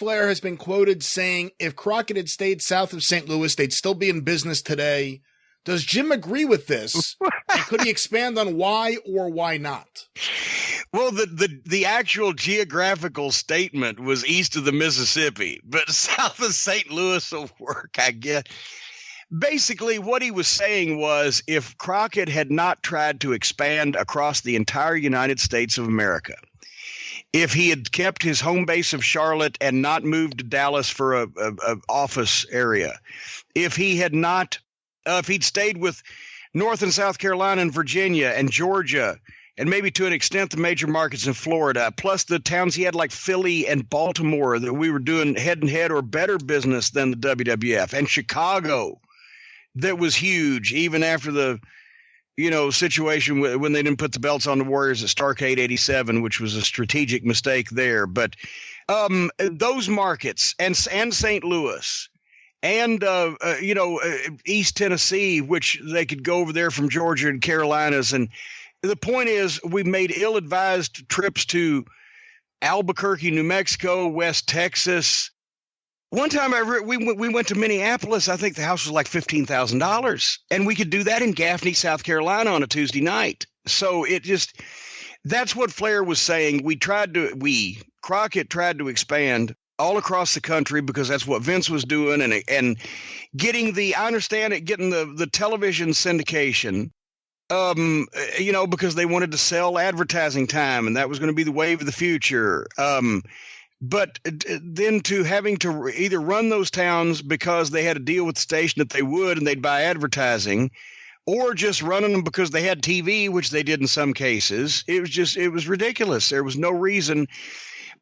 Flair has been quoted saying if Crockett had stayed south of St. Louis, they'd still be in business today. Does Jim agree with this? And could he expand on why or why not? Well, the actual geographical statement was east of the Mississippi, but south of St. Louis will work, I guess. Basically, what he was saying was if Crockett had not tried to expand across the entire United States of America, if he had kept his home base of Charlotte and not moved to Dallas for a office area, if he had not, if he'd stayed with North and South Carolina and Virginia and Georgia, and maybe to an extent the major markets in Florida, plus the towns he had like Philly and Baltimore that we were doing head-and-head or better business than the WWF, and Chicago that was huge even after the situation when they didn't put the belts on the Warriors at Starrcade 87, which was a strategic mistake there. But those markets and St. Louis and, East Tennessee, which they could go over there from Georgia and Carolinas. And the point is we made ill-advised trips to Albuquerque, New Mexico, West Texas. One time we went to Minneapolis. I think the house was like $15,000, and we could do that in Gaffney, South Carolina on a Tuesday night. So that's what Flair was saying. Crockett tried to expand all across the country because that's what Vince was doing, and getting the television syndication, because they wanted to sell advertising time, and that was going to be the wave of the future. But then to having to either run those towns because they had a deal with the station that they would and they'd buy advertising, or just running them because they had TV, which they did in some cases. It was ridiculous. There was no reason.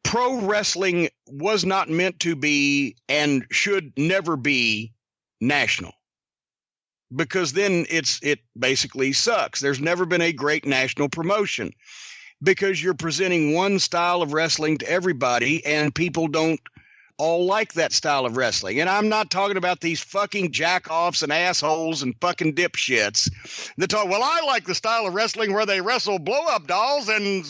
Pro wrestling was not meant to be and should never be national, because then it basically sucks. There's never been a great national promotion, because you're presenting one style of wrestling to everybody, and people don't all like that style of wrestling. And I'm not talking about these fucking jack-offs and assholes and fucking dipshits that talk, well, I like the style of wrestling where they wrestle blow-up dolls and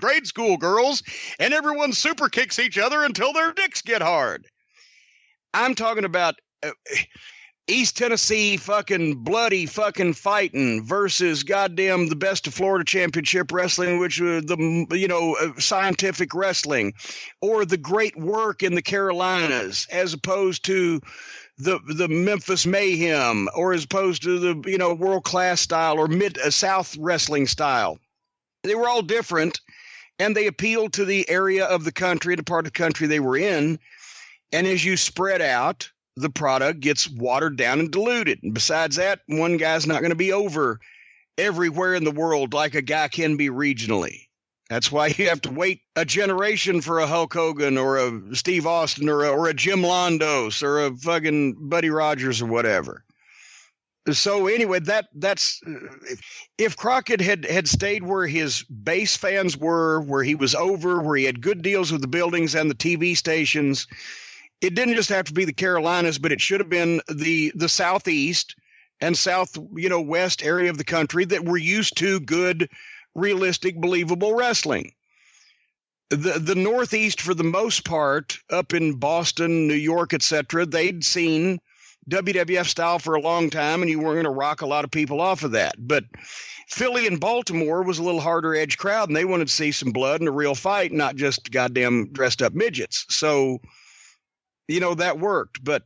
grade school girls, and everyone super kicks each other until their dicks get hard. I'm talking about East Tennessee fucking bloody fucking fighting versus goddamn the Best of Florida Championship Wrestling, which was scientific wrestling, or the great work in the Carolinas, as opposed to the Memphis Mayhem, or as opposed to the world class style or mid South wrestling style. They were all different, and they appealed to the area of the country, the part of the country they were in. And as you spread out, the product gets watered down and diluted. And besides that, one guy's not going to be over everywhere in the world like a guy can be regionally. That's why you have to wait a generation for a Hulk Hogan or a Steve Austin or a Jim Londos or a fucking Buddy Rogers or whatever. So anyway, that's if Crockett had stayed where his base fans were, where he was over, where he had good deals with the buildings and the TV stations. It didn't just have to be the Carolinas, but it should have been the Southeast and West area of the country that were used to good, realistic, believable wrestling. The Northeast, for the most part, up in Boston, New York, etc., they'd seen WWF style for a long time, and you weren't going to rock a lot of people off of that. But Philly and Baltimore was a little harder edge crowd, and they wanted to see some blood and a real fight, not just goddamn dressed up midgets. So that worked, but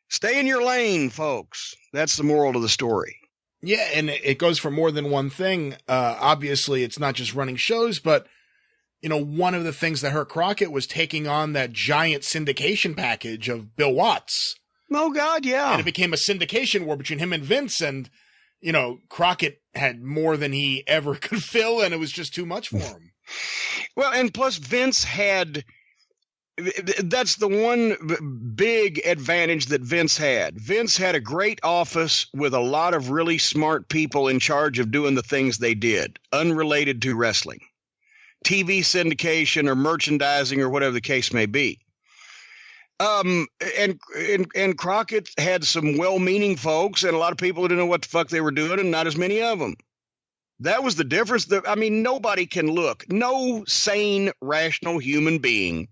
stay in your lane, folks. That's the moral of the story. Yeah, and it goes for more than one thing. Obviously, it's not just running shows, but, one of the things that hurt Crockett was taking on that giant syndication package of Bill Watts. Oh, God, yeah. And it became a syndication war between him and Vince, and, Crockett had more than he ever could fill, and it was just too much for him. Well, and plus Vince had... That's the one big advantage that Vince had. Vince had a great office with a lot of really smart people in charge of doing the things they did, unrelated to wrestling, TV syndication or merchandising or whatever the case may be. And Crockett had some well-meaning folks and a lot of people who didn't know what the fuck they were doing, and not as many of them. That was the difference. Nobody can look. No sane, rational human being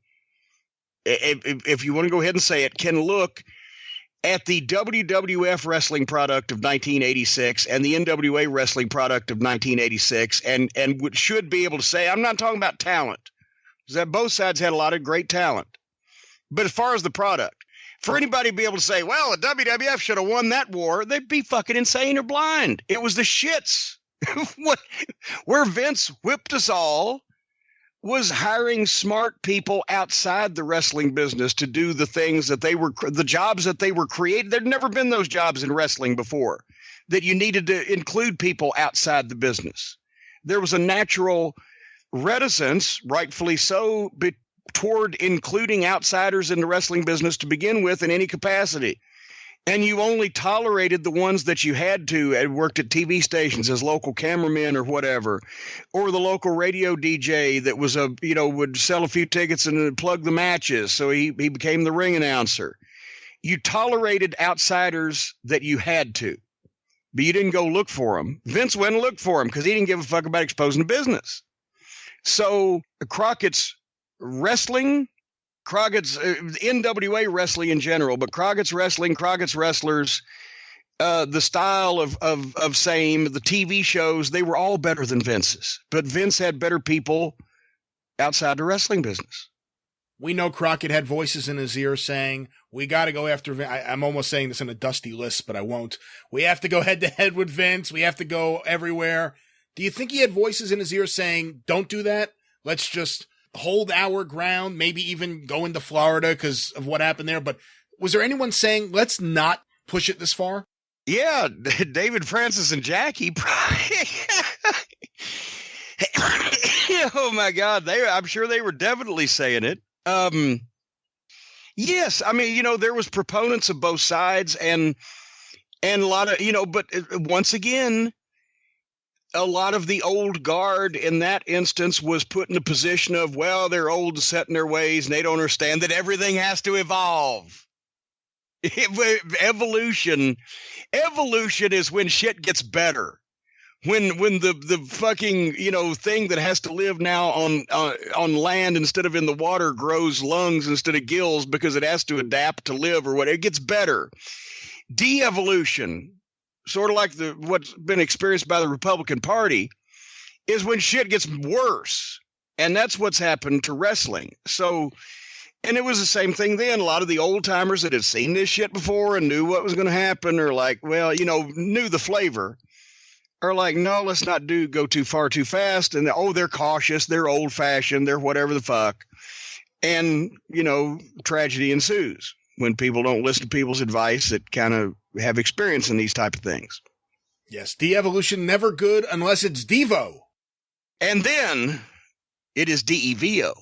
if you want to go ahead and say it, can look at the WWF wrestling product of 1986 and the NWA wrestling product of 1986 and should be able to say, I'm not talking about talent, because that both sides had a lot of great talent. But as far as the product, for anybody to be able to say, well, the WWF should have won that war, they'd be fucking insane or blind. It was the shits. Where Vince whipped us all was hiring smart people outside the wrestling business to do the things that the jobs that they were created. There'd never been those jobs in wrestling before, that you needed to include people outside the business. There was a natural reticence, rightfully so, toward including outsiders in the wrestling business to begin with in any capacity. And you only tolerated the ones that you had to and worked at TV stations as local cameramen or whatever, or the local radio DJ that was would sell a few tickets and plug the matches. So he became the ring announcer. You tolerated outsiders that you had to, but you didn't go look for them. Vince went and looked for them because he didn't give a fuck about exposing the business. So Crockett's wrestling, Crockett's NWA wrestling in general, but Crockett's wrestling, Crockett's wrestlers, the style of same, the TV shows, they were all better than Vince's. But Vince had better people outside the wrestling business. We know Crockett had voices in his ear saying, we got to go after Vince. I'm almost saying this in a dusty list, but I won't. We have to go head to head with Vince. We have to go everywhere. Do you think he had voices in his ear saying, don't do that? Let's just hold our ground, maybe even go into Florida because of what happened there. But was there anyone saying, let's not push it this far? Yeah, David Francis and Jackie. Oh my God. I'm sure they were definitely saying it. Yes. I mean, there was proponents of both sides and a lot of, but once again, a lot of the old guard in that instance was put in a position of, well, they're old and set in their ways and they don't understand that everything has to evolve. Evolution is when shit gets better. When the fucking, thing that has to live now on land instead of in the water grows lungs instead of gills because it has to adapt to live or whatever, it gets better. De-evolution, sort of like what's been experienced by the Republican Party, is when shit gets worse. And that's what's happened to wrestling. So, and it was the same thing then. A lot of the old timers that had seen this shit before and knew what was going to happen, or like, well, knew the flavor, are like, no, let's not go too far too fast. And they're cautious, they're old fashioned, they're whatever the fuck. And, tragedy ensues when people don't listen to people's advice that kind of have experience in these type of things. Yes, de-evolution never good unless it's Devo. And then it is DEVO.